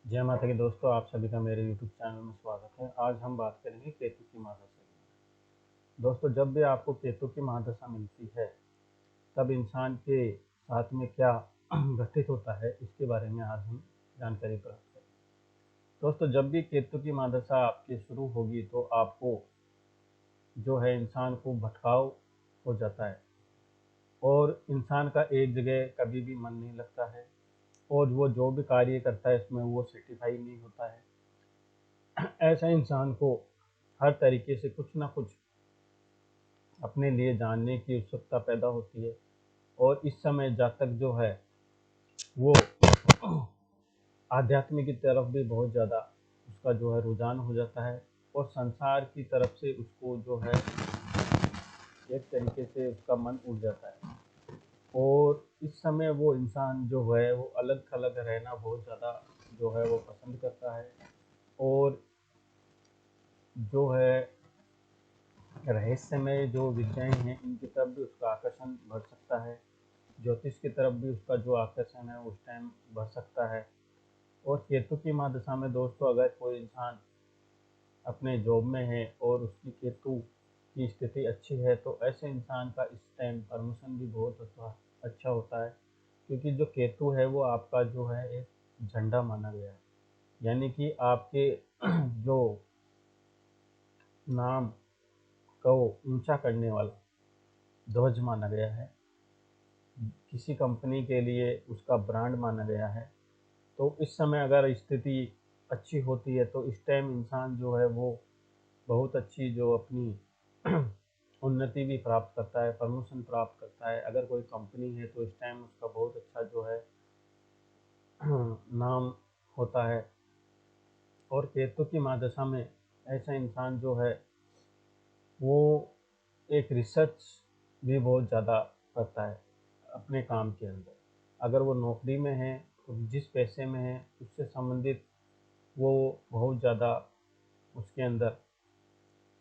जय माता की दोस्तों, आप सभी का मेरे YouTube चैनल में स्वागत है। आज हम बात करेंगे केतु की महादशा की। दोस्तों, जब भी आपको केतु की महादशा मिलती है तब इंसान के साथ में क्या घटित होता है, इसके बारे में आज हम जानकारी प्राप्त करें। दोस्तों, जब भी केतु की महादशा आपकी शुरू होगी तो आपको जो है इंसान को भटकाव हो जाता है और इंसान का एक जगह कभी भी मन नहीं लगता है और वो जो भी कार्य करता है इसमें वो सेटिस्फाई नहीं होता है। ऐसा इंसान को हर तरीके से कुछ ना कुछ अपने लिए जानने की उत्सुकता पैदा होती है और इस समय जातक जो है वो आध्यात्म की तरफ भी बहुत ज़्यादा उसका जो है रुझान हो जाता है और संसार की तरफ से उसको जो है एक तरीके से उसका मन उठ जाता है। और इस समय वो इंसान जो है वो अलग थलग रहना बहुत ज़्यादा जो है वो पसंद करता है और जो है रहस्यमय जो विषय हैं इनकी तरफ भी उसका आकर्षण बढ़ सकता है। ज्योतिष की तरफ भी उसका जो आकर्षण है उस टाइम बढ़ सकता है। और केतु की महादशा में दोस्तों अगर कोई इंसान अपने जॉब में है और उसकी केतु की स्थिति अच्छी है तो ऐसे इंसान का इस टाइम प्रमोशन भी बहुत अच्छा होता है, क्योंकि जो केतु है वो आपका जो है एक झंडा माना गया है, यानी कि आपके जो नाम को ऊंचा करने वाला ध्वज माना गया है, किसी कंपनी के लिए उसका ब्रांड माना गया है। तो इस समय अगर स्थिति अच्छी होती है तो इस टाइम इंसान जो है वो बहुत अच्छी जो अपनी उन्नति भी प्राप्त करता है, प्रमोशन प्राप्त करता है। अगर कोई कंपनी है तो इस टाइम उसका बहुत अच्छा जो है नाम होता है। और केतु की महादशा में ऐसा इंसान जो है वो एक रिसर्च भी बहुत ज़्यादा करता है अपने काम के अंदर। अगर वो नौकरी में है तो जिस पैसे में है उससे संबंधित वो बहुत ज़्यादा उसके अंदर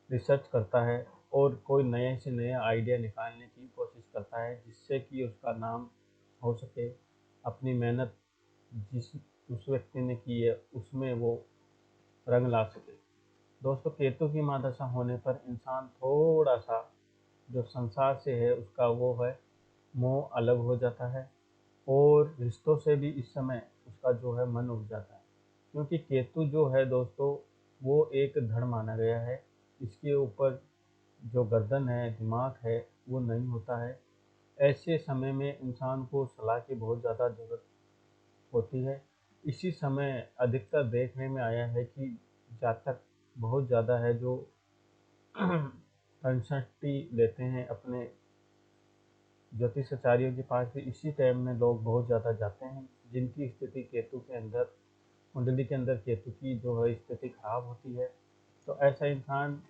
रिसर्च करता है और कोई नए से नया आइडिया निकालने की कोशिश करता है जिससे कि उसका नाम हो सके। अपनी मेहनत जिस उस व्यक्ति ने की है उसमें वो रंग ला सके। दोस्तों, केतु की महादशा होने पर इंसान थोड़ा सा जो संसार से है उसका वो है मोह अलग हो जाता है और रिश्तों से भी इस समय उसका जो है मन उठ जाता है, क्योंकि केतु जो है दोस्तों वो एक धड़ माना गया है। इसके ऊपर जो गर्दन है, दिमाग है, वो नहीं होता है। ऐसे समय में इंसान को सलाह की बहुत ज़्यादा ज़रूरत होती है। इसी समय अधिकतर देखने में आया है कि जातक बहुत ज़्यादा है जो कंसल्टी लेते हैं अपने ज्योतिषाचार्यों के पास भी। इसी टाइम में लोग बहुत ज़्यादा जाते हैं जिनकी स्थिति केतु के अंदर, कुंडली के अंदर केतु की जो है स्थिति खराब होती है। तो ऐसा इंसान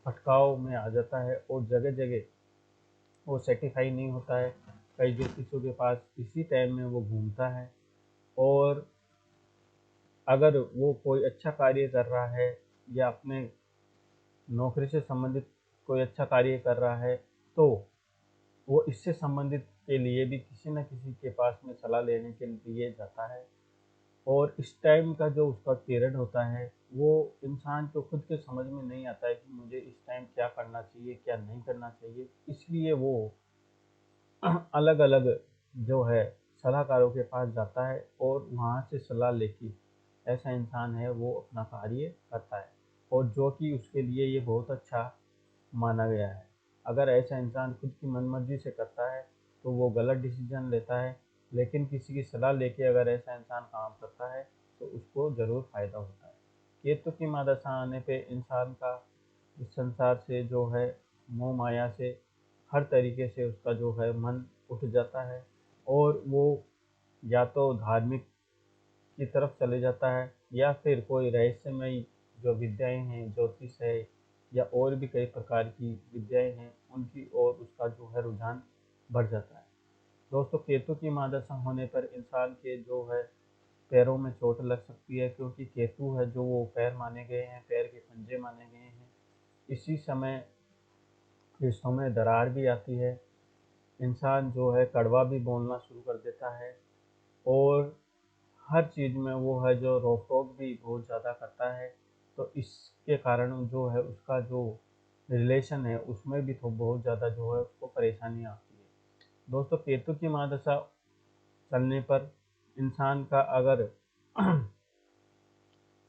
भटकाव में आ जाता है और जगह जगह वो सेटिस्फाई नहीं होता है। कई ज्योतिषों के पास इसी टाइम में वो घूमता है और अगर वो कोई अच्छा कार्य कर रहा है या अपने नौकरी से संबंधित कोई अच्छा कार्य कर रहा है तो वो इससे संबंधित के लिए भी किसी न किसी के पास में सलाह लेने के लिए जाता है। और इस टाइम का जो उसका पीरियड होता है वो इंसान को खुद के समझ में नहीं आता है कि मुझे इस टाइम क्या करना चाहिए, क्या नहीं करना चाहिए। इसलिए वो अलग अलग जो है सलाहकारों के पास जाता है और वहाँ से सलाह लेके ऐसा इंसान है वो अपना कार्य करता है और जो कि उसके लिए ये बहुत अच्छा माना गया है। अगर ऐसा इंसान खुद की मनमर्जी से करता है तो वो गलत डिसीजन लेता है, लेकिन किसी की सलाह लेके अगर ऐसा इंसान काम करता है तो उसको ज़रूर फ़ायदा होता है। केतु की महादशा आने पे इंसान का इस संसार से जो है मोह माया से हर तरीके से उसका जो है मन उठ जाता है और वो या तो धार्मिक की तरफ चले जाता है या फिर कोई रहस्यमयी जो विद्याएं हैं, ज्योतिष है या और भी कई प्रकार की विद्याएं हैं, उनकी ओर उसका जो है रुझान बढ़ जाता है। दोस्तों, केतु की महादशा होने पर इंसान के जो है पैरों में चोट लग सकती है, क्योंकि केतु है जो वो पैर माने गए हैं, पैर के पंजे माने गए हैं। इसी समय रिश्तों में दरार भी आती है, इंसान जो है कड़वा भी बोलना शुरू कर देता है और हर चीज़ में वो है जो रोक-टोक भी बहुत ज़्यादा करता है। तो इसके कारण जो है उसका जो रिलेशन है उसमें भी तो बहुत ज़्यादा जो है उसको परेशानियाँ आती है। दोस्तों, केतु की महादशा चलने पर इंसान का अगर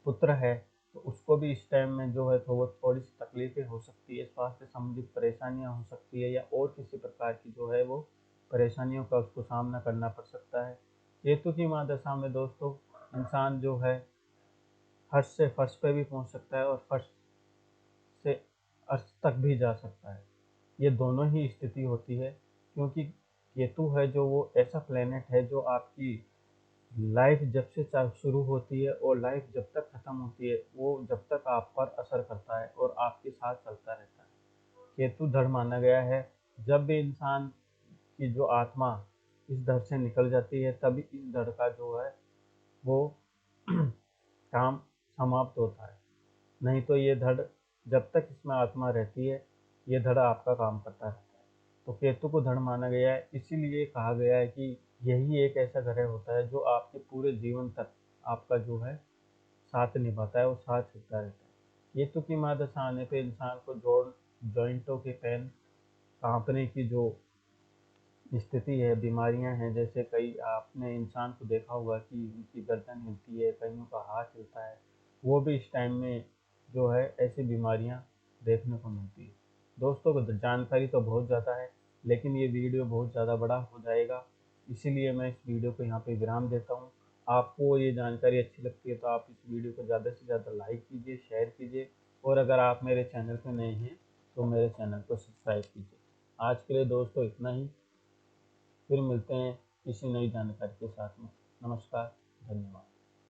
पुत्र है तो उसको भी इस टाइम में जो है तो वो थोड़ी-सी तकलीफ़ें हो सकती है, स्वास्थ्य संबंधित परेशानियाँ हो सकती है या और किसी प्रकार की जो है वो परेशानियों का उसको सामना करना पड़ सकता है। केतु की महादशा में दोस्तों इंसान जो है फर्श से फर्श पे भी पहुँच सकता है और फर्श से अर्श तक भी जा सकता है। ये दोनों ही स्थिति होती है, क्योंकि केतु है जो वो ऐसा प्लेनेट है जो आपकी लाइफ जब से शुरू होती है और लाइफ जब तक खत्म होती है वो जब तक आप पर असर करता है और आपके साथ चलता रहता है। केतु धड़ माना गया है, जब भी इंसान की जो आत्मा इस धड़ से निकल जाती है तभी इस धड़ का जो है वो काम समाप्त होता है। नहीं तो ये धड़ जब तक इसमें आत्मा रहती है ये धड़ आपका काम करता रहता है। तो केतु को धड़ माना गया है, इसीलिए कहा गया है कि यही एक ऐसा ग्रह होता है जो आपके पूरे जीवन तक आपका जो है साथ निभाता है और साथ चलता रहता है। केतु की महादशा आने पे इंसान को जॉइंटों के पेन, कांपने की जो स्थिति है, बीमारियां हैं, जैसे कई आपने इंसान को देखा होगा कि उनकी गर्दन हिलती है, कईयों का हाथ हिलता है, वो भी इस टाइम में जो है ऐसी बीमारियां देखने को मिलती है। दोस्तों, जानकारी तो बहुत ज़्यादा है लेकिन ये वीडियो बहुत ज़्यादा बड़ा हो जाएगा, इसीलिए मैं इस वीडियो को यहाँ पे विराम देता हूँ। आपको ये जानकारी अच्छी लगती है तो आप इस वीडियो को ज़्यादा से ज़्यादा लाइक कीजिए, शेयर कीजिए और अगर आप मेरे चैनल पर नए हैं तो मेरे चैनल को सब्सक्राइब कीजिए। आज के लिए दोस्तों इतना ही, फिर मिलते हैं किसी नई जानकारी के साथ में। नमस्कार, धन्यवाद।